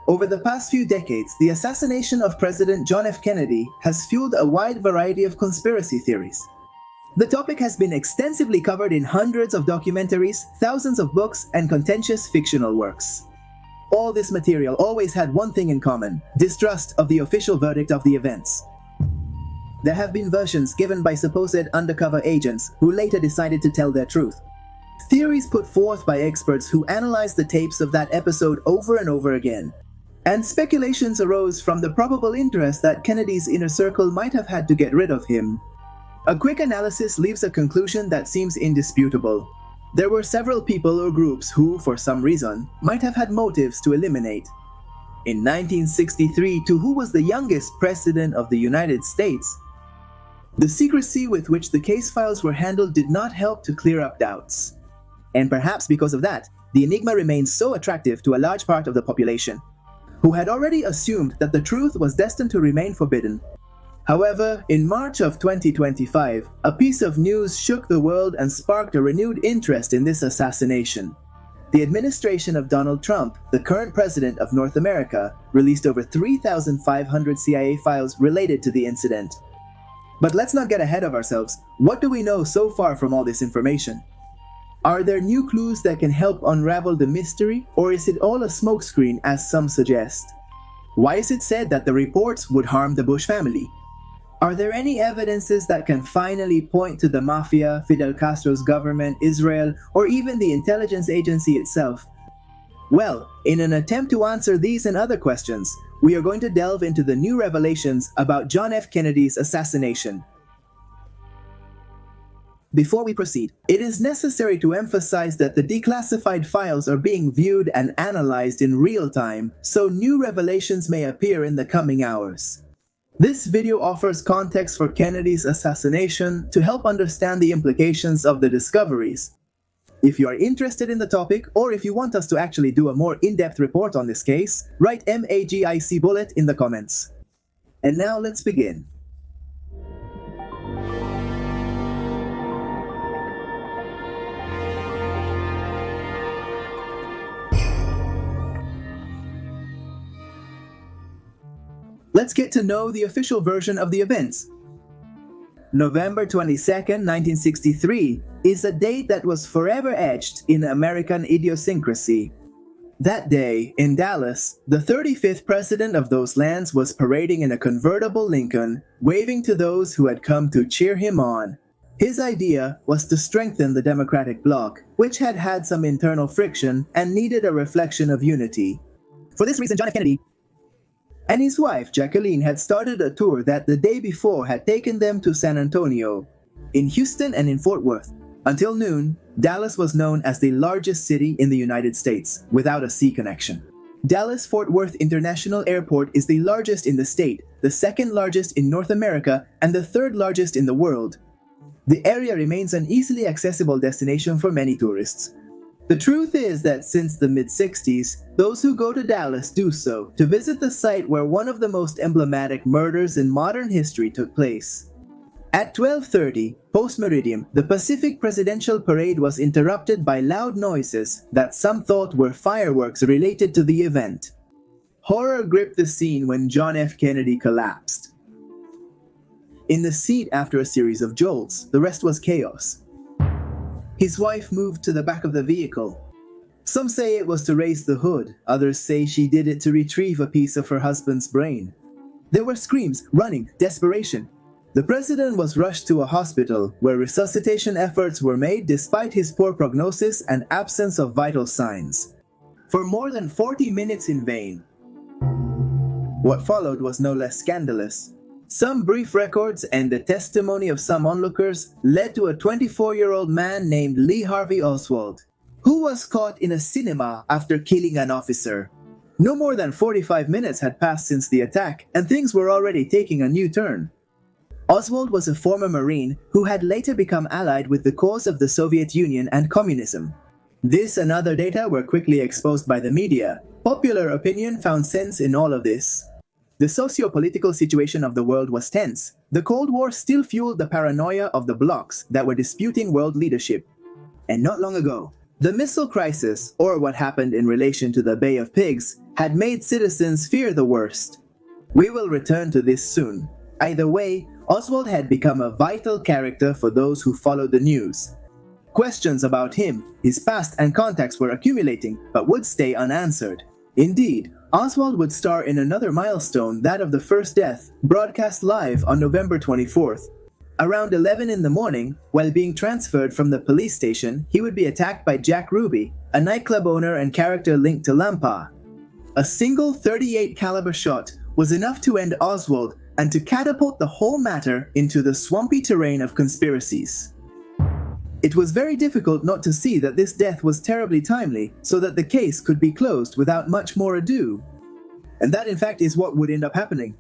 Over the past few decades, the assassination of President John F. Kennedy has fueled a wide variety of conspiracy theories. The topic has been extensively covered in hundreds of documentaries, thousands of books, and contentious fictional works. All this material always had one thing in common: distrust of the official verdict of the events. There have been versions given by supposed undercover agents who later decided to tell their truth. Theories put forth by experts who analyzed the tapes of that episode over and over again. And speculations arose from the probable interest that Kennedy's inner circle might have had to get rid of him. A quick analysis leaves a conclusion that seems indisputable. There were several people or groups who, for some reason, might have had motives to eliminate. In 1963, to who was the youngest president of the United States? The secrecy with which the case files were handled did not help to clear up doubts. And perhaps because of that, the enigma remains so attractive to a large part of the population, who had already assumed that the truth was destined to remain forbidden. However, in March of 2025, a piece of news shook the world and sparked a renewed interest in this assassination. The administration of Donald Trump, the current president of North America, released over 3,500 CIA files related to the incident. But let's not get ahead of ourselves. What do we know so far from all this information? Are there new clues that can help unravel the mystery, or is it all a smokescreen as some suggest? Why is it said that the reports would harm the Bush family? Are there any evidences that can finally point to the Mafia, Fidel Castro's government, Israel, or even the intelligence agency itself? Well, in an attempt to answer these and other questions, we are going to delve into the new revelations about John F. Kennedy's assassination. Before we proceed, it is necessary to emphasize that the declassified files are being viewed and analyzed in real time, so new revelations may appear in the coming hours. This video offers context for Kennedy's assassination to help understand the implications of the discoveries. If you are interested in the topic, or if you want us to actually do a more in-depth report on this case, write MAGIC bullet in the comments. And now let's begin. Let's get to know the official version of the events. November 22nd, 1963 is a date that was forever etched in American idiosyncrasy. That day, in Dallas, the 35th president of those lands was parading in a convertible Lincoln, waving to those who had come to cheer him on. His idea was to strengthen the Democratic bloc, which had had some internal friction and needed a reflection of unity. For this reason, John F. Kennedy and his wife, Jacqueline, had started a tour that the day before had taken them to San Antonio, in Houston and in Fort Worth. Until noon, Dallas was known as the largest city in the United States, without a sea connection. Dallas-Fort Worth International Airport is the largest in the state, the second largest in North America, and the third largest in the world. The area remains an easily accessible destination for many tourists. The truth is that since the mid-60s, those who go to Dallas do so to visit the site where one of the most emblematic murders in modern history took place. At 12:30, post-meridium, the Pacific Presidential Parade was interrupted by loud noises that some thought were fireworks related to the event. Horror gripped the scene when John F. Kennedy collapsed. In the seat after a series of jolts, the rest was chaos. His wife moved to the back of the vehicle. Some say it was to raise the hood, others say she did it to retrieve a piece of her husband's brain. There were screams, running, desperation. The president was rushed to a hospital where resuscitation efforts were made despite his poor prognosis and absence of vital signs. For more than 40 minutes in vain. What followed was no less scandalous. Some brief records and the testimony of some onlookers led to a 24-year-old man named Lee Harvey Oswald, who was caught in a cinema after killing an officer. No more than 45 minutes had passed since the attack, and things were already taking a new turn. Oswald was a former Marine who had later become allied with the cause of the Soviet Union and communism. This and other data were quickly exposed by the media. Popular opinion found sense in all of this. The socio-political situation of the world was tense. The Cold War still fueled the paranoia of the blocs that were disputing world leadership. And not long ago, the missile crisis, or what happened in relation to the Bay of Pigs, had made citizens fear the worst. We will return to this soon. Either way, Oswald had become a vital character for those who followed the news. Questions about him, his past and contacts were accumulating, but would stay unanswered. Indeed, Oswald would star in another milestone, that of the first death, broadcast live on November 24th. Around 11 in the morning, while being transferred from the police station, he would be attacked by Jack Ruby, a nightclub owner and character linked to Lampa. A single .38 caliber shot was enough to end Oswald and to catapult the whole matter into the swampy terrain of conspiracies. It was very difficult not to see that this death was terribly timely, so that the case could be closed without much more ado. And that in fact is what would end up happening.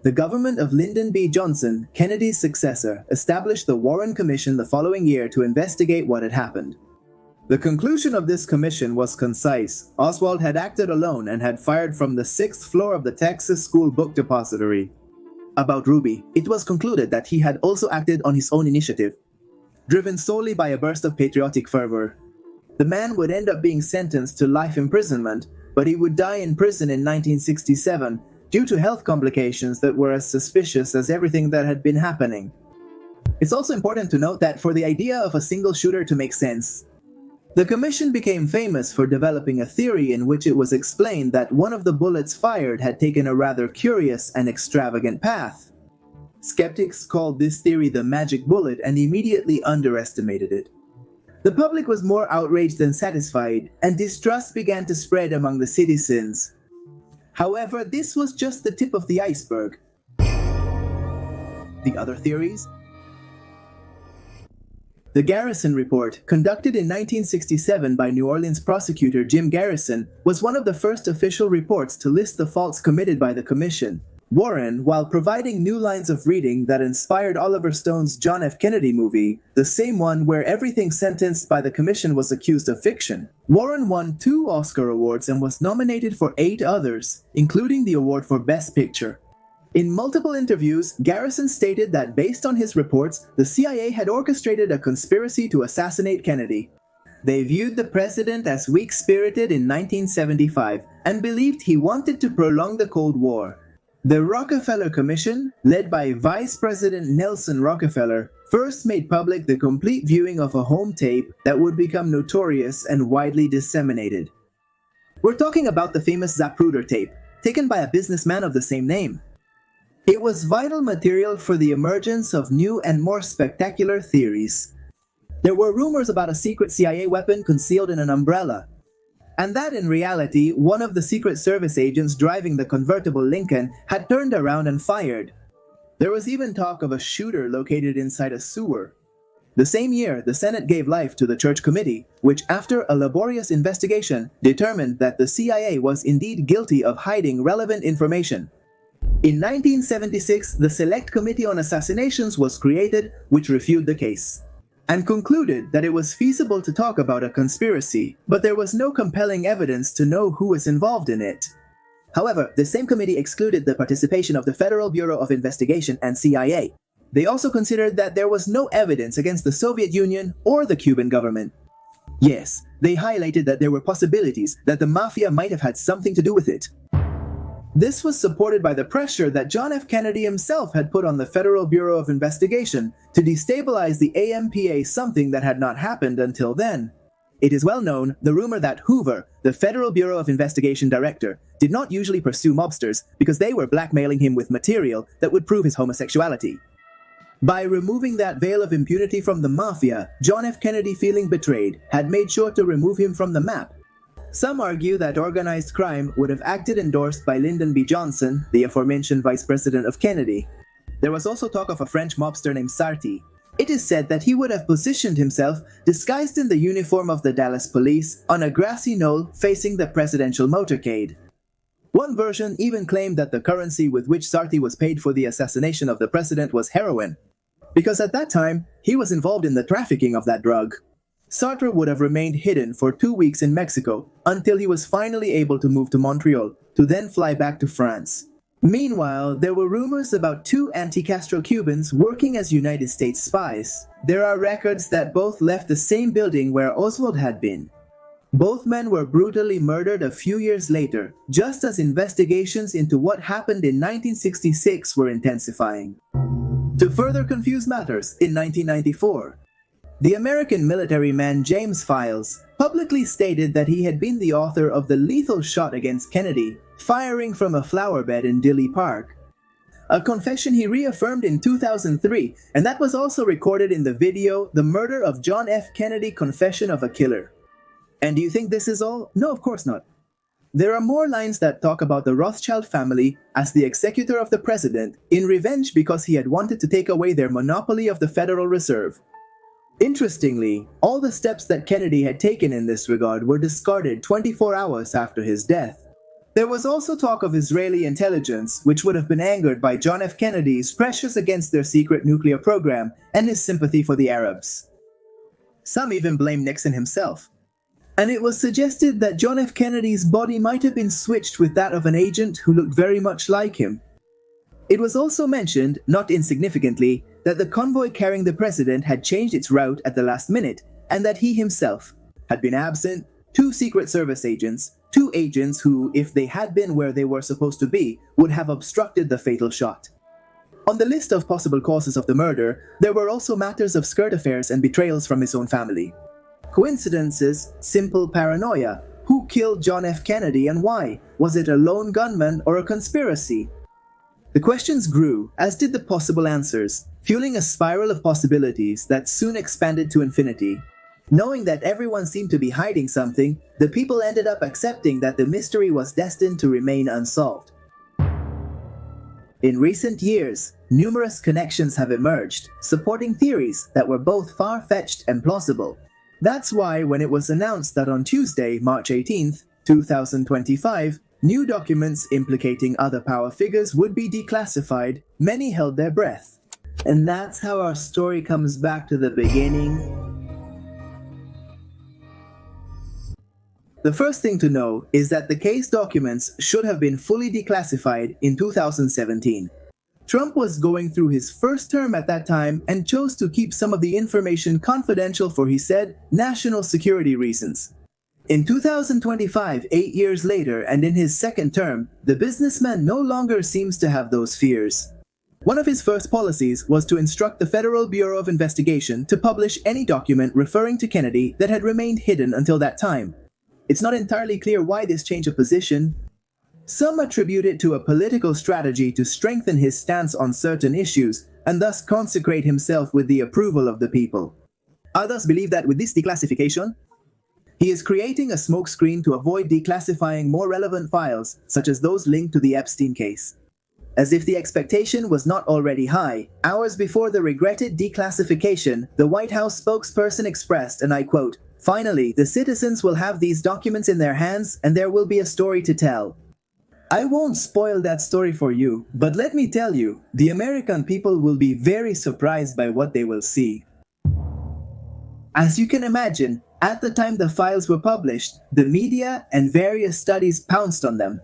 The government of Lyndon B. Johnson, Kennedy's successor, established the Warren Commission the following year to investigate what had happened. The conclusion of this commission was concise. Oswald had acted alone and had fired from the 6th floor of the Texas School Book Depository. About Ruby, it was concluded that he had also acted on his own initiative, driven solely by a burst of patriotic fervor. The man would end up being sentenced to life imprisonment, but he would die in prison in 1967 due to health complications that were as suspicious as everything that had been happening. It's also important to note that for the idea of a single shooter to make sense, the commission became famous for developing a theory in which it was explained that one of the bullets fired had taken a rather curious and extravagant path. Skeptics called this theory the magic bullet and immediately underestimated it. The public was more outraged than satisfied, and distrust began to spread among the citizens. However, this was just the tip of the iceberg. The other theories? The Garrison Report, conducted in 1967 by New Orleans prosecutor Jim Garrison, was one of the first official reports to list the faults committed by the commission. Warren, while providing new lines of reading that inspired Oliver Stone's John F. Kennedy movie, the same one where everything sentenced by the commission was accused of fiction, Warren won 2 Oscar awards and was nominated for 8 others, including the award for Best Picture. In multiple interviews, Garrison stated that based on his reports, the CIA had orchestrated a conspiracy to assassinate Kennedy. They viewed the president as weak-spirited in 1975 and believed he wanted to prolong the Cold War. The Rockefeller Commission, led by Vice President Nelson Rockefeller, first made public the complete viewing of a home tape that would become notorious and widely disseminated. We're talking about the famous Zapruder tape, taken by a businessman of the same name. It was vital material for the emergence of new and more spectacular theories. There were rumors about a secret CIA weapon concealed in an umbrella, and that in reality, one of the Secret Service agents driving the convertible Lincoln had turned around and fired. There was even talk of a shooter located inside a sewer. The same year, the Senate gave life to the Church Committee, which after a laborious investigation determined that the CIA was indeed guilty of hiding relevant information. In 1976, the Select Committee on Assassinations was created, which reviewed the case, and concluded that it was feasible to talk about a conspiracy, but there was no compelling evidence to know who was involved in it. However, the same committee excluded the participation of the Federal Bureau of Investigation and CIA. They also considered that there was no evidence against the Soviet Union or the Cuban government. Yes, they highlighted that there were possibilities that the Mafia might have had something to do with it. This was supported by the pressure that John F. Kennedy himself had put on the Federal Bureau of Investigation to destabilize the AMPA, something that had not happened until then. It is well known, the rumor that Hoover, the Federal Bureau of Investigation director, did not usually pursue mobsters because they were blackmailing him with material that would prove his homosexuality. By removing that veil of impunity from the Mafia, John F. Kennedy, feeling betrayed, had made sure to remove him from the map. Some argue that organized crime would have acted endorsed by Lyndon B. Johnson, the aforementioned vice president of Kennedy. There was also talk of a French mobster named Sarti. It is said that he would have positioned himself, disguised in the uniform of the Dallas police, on a grassy knoll facing the presidential motorcade. One version even claimed that the currency with which Sarti was paid for the assassination of the president was heroin, because at that time, he was involved in the trafficking of that drug. Sartre would have remained hidden for 2 weeks in Mexico until he was finally able to move to Montreal, to then fly back to France. Meanwhile, there were rumors about 2 anti-Castro Cubans working as United States spies. There are records that both left the same building where Oswald had been. Both men were brutally murdered a few years later, just as investigations into what happened in 1966 were intensifying. To further confuse matters, in 1994, the American military man James Files publicly stated that he had been the author of the lethal shot against Kennedy, firing from a flowerbed in Dilly Park. A confession he reaffirmed in 2003, and that was also recorded in the video The Murder of John F. Kennedy Confession of a Killer. And do you think this is all? No, of course not. There are more lines that talk about the Rothschild family as the executor of the president in revenge because he had wanted to take away their monopoly of the Federal Reserve. Interestingly, all the steps that Kennedy had taken in this regard were discarded 24 hours after his death. There was also talk of Israeli intelligence, which would have been angered by John F. Kennedy's pressures against their secret nuclear program and his sympathy for the Arabs. Some even blame Nixon himself. And it was suggested that John F. Kennedy's body might have been switched with that of an agent who looked very much like him. It was also mentioned, not insignificantly, that the convoy carrying the president had changed its route at the last minute, and that he himself had been absent, 2 Secret Service agents, 2 agents who, if they had been where they were supposed to be, would have obstructed the fatal shot. On the list of possible causes of the murder, there were also matters of skirt affairs and betrayals from his own family. Coincidences, simple paranoia. Who killed John F. Kennedy and why? Was it a lone gunman or a conspiracy? The questions grew, as did the possible answers, fueling a spiral of possibilities that soon expanded to infinity. Knowing that everyone seemed to be hiding something, the people ended up accepting that the mystery was destined to remain unsolved. In recent years, numerous connections have emerged, supporting theories that were both far-fetched and plausible. That's why when it was announced that on Tuesday, March 18th, 2025, new documents implicating other power figures would be declassified, many held their breath. And that's how our story comes back to the beginning. The first thing to know is that the case documents should have been fully declassified in 2017. Trump was going through his first term at that time and chose to keep some of the information confidential for, he said, national security reasons. In 2025, 8 years later, and in his second term, the businessman no longer seems to have those fears. One of his first policies was to instruct the Federal Bureau of Investigation to publish any document referring to Kennedy that had remained hidden until that time. It's not entirely clear why this change of position. Some attribute it to a political strategy to strengthen his stance on certain issues and thus consecrate himself with the approval of the people. Others believe that with this declassification, he is creating a smokescreen to avoid declassifying more relevant files, such as those linked to the Epstein case. As if the expectation was not already high, hours before the regretted declassification, the White House spokesperson expressed, and I quote, "Finally, the citizens will have these documents in their hands and there will be a story to tell." I won't spoil that story for you, but let me tell you, the American people will be very surprised by what they will see. As you can imagine, at the time the files were published, the media and various studies pounced on them,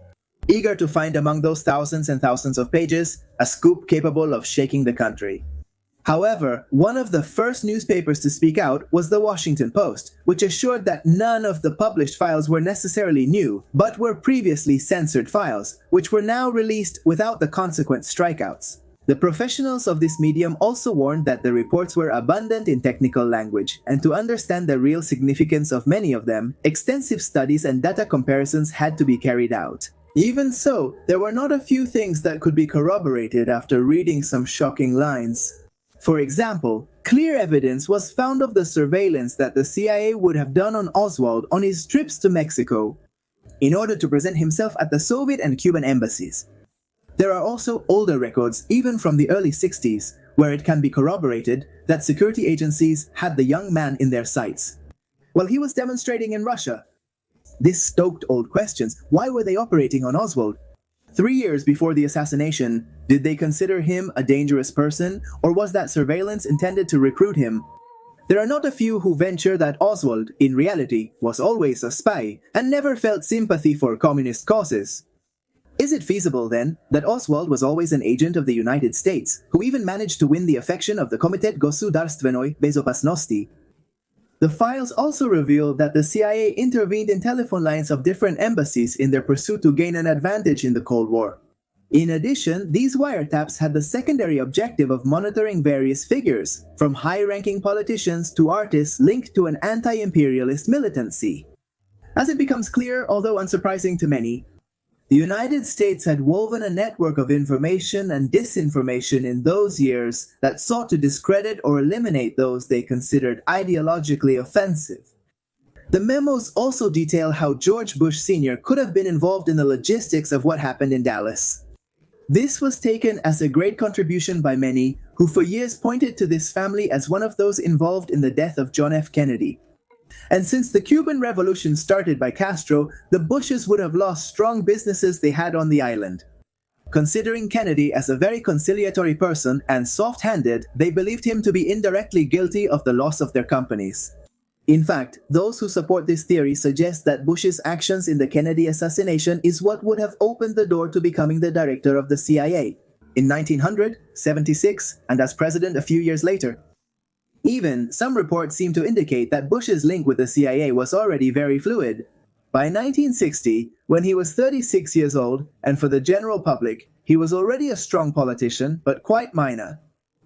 eager to find among those thousands and thousands of pages a scoop capable of shaking the country. However, one of the first newspapers to speak out was the Washington Post, which assured that none of the published files were necessarily new, but were previously censored files, which were now released without the consequent strikeouts. The professionals of this medium also warned that the reports were abundant in technical language, and to understand the real significance of many of them, extensive studies and data comparisons had to be carried out. Even so, there were not a few things that could be corroborated after reading some shocking lines. For example, clear evidence was found of the surveillance that the CIA would have done on Oswald on his trips to Mexico, in order to present himself at the Soviet and Cuban embassies. There are also older records, even from the early 60s, where it can be corroborated that security agencies had the young man in their sights while he was demonstrating in Russia. This stoked old questions. Why were they operating on Oswald? 3 years before the assassination, did they consider him a dangerous person, or was that surveillance intended to recruit him? There are not a few who venture that Oswald, in reality, was always a spy and never felt sympathy for communist causes. Is it feasible, then, that Oswald was always an agent of the United States, who even managed to win the affection of the Komitet Gosudarbstvenoi Bezopasnosti? The files also reveal that the CIA intervened in telephone lines of different embassies in their pursuit to gain an advantage in the Cold War. In addition, these wiretaps had the secondary objective of monitoring various figures, from high-ranking politicians to artists linked to an anti-imperialist militancy. As it becomes clear, although unsurprising to many, the United States had woven a network of information and disinformation in those years that sought to discredit or eliminate those they considered ideologically offensive. The memos also detail how George Bush Sr. could have been involved in the logistics of what happened in Dallas. This was taken as a great contribution by many who for years pointed to this family as one of those involved in the death of John F. Kennedy. And since the Cuban Revolution started by Castro, the Bushes would have lost strong businesses they had on the island. Considering Kennedy as a very conciliatory person and soft-handed, they believed him to be indirectly guilty of the loss of their companies. In fact, those who support this theory suggest that Bush's actions in the Kennedy assassination is what would have opened the door to becoming the director of the CIA in 1900, 76, and as president a few years later. Even, some reports seem to indicate that Bush's link with the CIA was already very fluid. By 1960, when he was 36 years old, and for the general public, he was already a strong politician, but quite minor.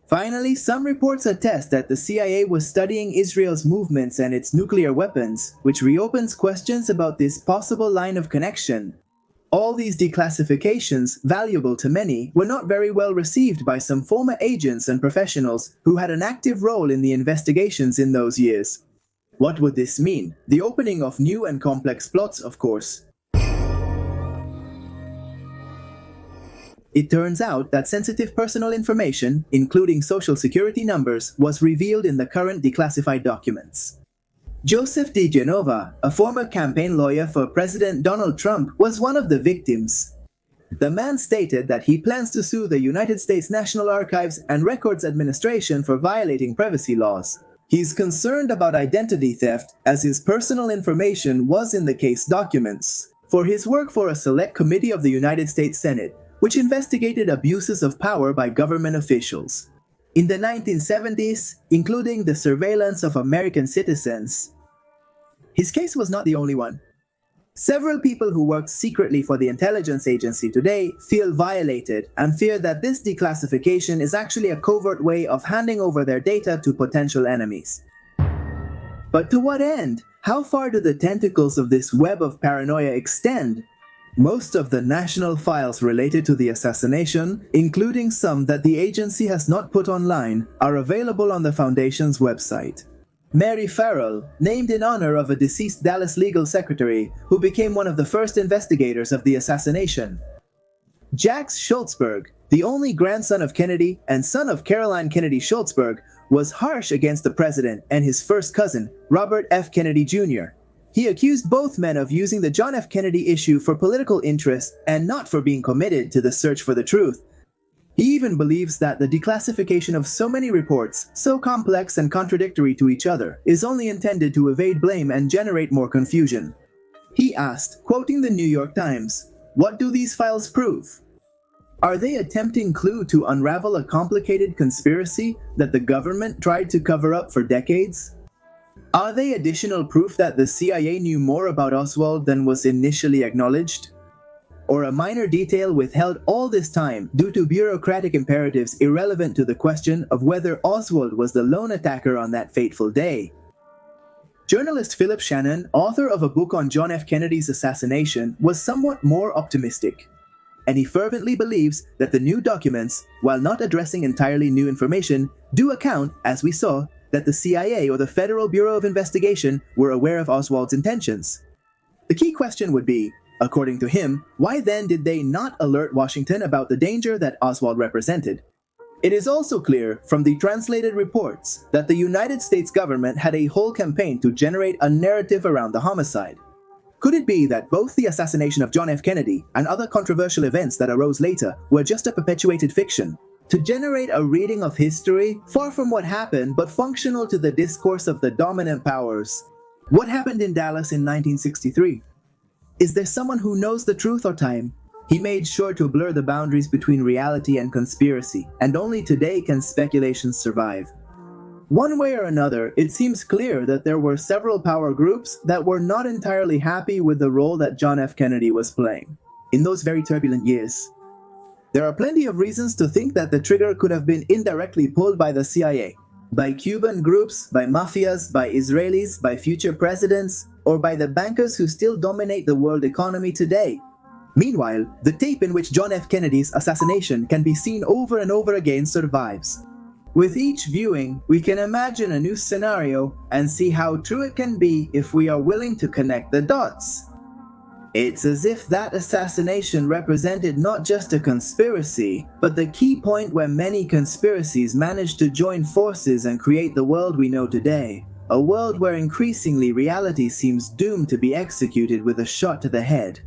Finally, some reports attest that the CIA was studying Israel's movements and its nuclear weapons, which reopens questions about this possible line of connection. All these declassifications, valuable to many, were not very well received by some former agents and professionals who had an active role in the investigations in those years. What would this mean? The opening of new and complex plots, of course. It turns out that sensitive personal information, including social security numbers, was revealed in the current declassified documents. Joseph DeGenova, a former campaign lawyer for President Donald Trump, was one of the victims. The man stated that he plans to sue the United States National Archives and Records Administration for violating privacy laws. He's concerned about identity theft as his personal information was in the case documents for his work for a select committee of the United States Senate, which investigated abuses of power by government officials. In the 1970s, including the surveillance of American citizens. His case was not the only one. Several people who work secretly for the intelligence agency today feel violated and fear that this declassification is actually a covert way of handing over their data to potential enemies. But to what end? How far do the tentacles of this web of paranoia extend? Most of the national files related to the assassination, including some that the agency has not put online, are available on the Foundation's website. Mary Farrell, named in honor of a deceased Dallas legal secretary who became one of the first investigators of the assassination. Jax Schultzberg, the only grandson of Kennedy and son of Caroline Kennedy Schultzberg, was harsh against the president and his first cousin, Robert F. Kennedy Jr. He accused both men of using the John F. Kennedy issue for political interest and not for being committed to the search for the truth. He even believes that the declassification of so many reports, so complex and contradictory to each other, is only intended to evade blame and generate more confusion. He asked, quoting the New York Times, "What do these files prove? Are they a tempting clue to unravel a complicated conspiracy that the government tried to cover up for decades? Are they additional proof that the CIA knew more about Oswald than was initially acknowledged? Or a minor detail withheld all this time due to bureaucratic imperatives irrelevant to the question of whether Oswald was the lone attacker on that fateful day?" Journalist Philip Shannon, author of a book on John F. Kennedy's assassination, was somewhat more optimistic. And he fervently believes that the new documents, while not addressing entirely new information, do account, as we saw, that the CIA or the Federal Bureau of Investigation were aware of Oswald's intentions. The key question would be, according to him, why then did they not alert Washington about the danger that Oswald represented? It is also clear from the translated reports that the United States government had a whole campaign to generate a narrative around the homicide. Could it be that both the assassination of John F. Kennedy and other controversial events that arose later were just a perpetuated fiction? To generate a reading of history, far from what happened but functional to the discourse of the dominant powers. What happened in Dallas in 1963? Is there someone who knows the truth or time? He made sure to blur the boundaries between reality and conspiracy, and only today can speculations survive. One way or another, it seems clear that there were several power groups that were not entirely happy with the role that John F. Kennedy was playing in those very turbulent years. There are plenty of reasons to think that the trigger could have been indirectly pulled by the CIA, by Cuban groups, by mafias, by Israelis, by future presidents, or by the bankers who still dominate the world economy today. Meanwhile, the tape in which John F. Kennedy's assassination can be seen over and over again survives. With each viewing, we can imagine a new scenario and see how true it can be if we are willing to connect the dots. It's as if that assassination represented not just a conspiracy, but the key point where many conspiracies managed to join forces and create the world we know today. A world where increasingly reality seems doomed to be executed with a shot to the head.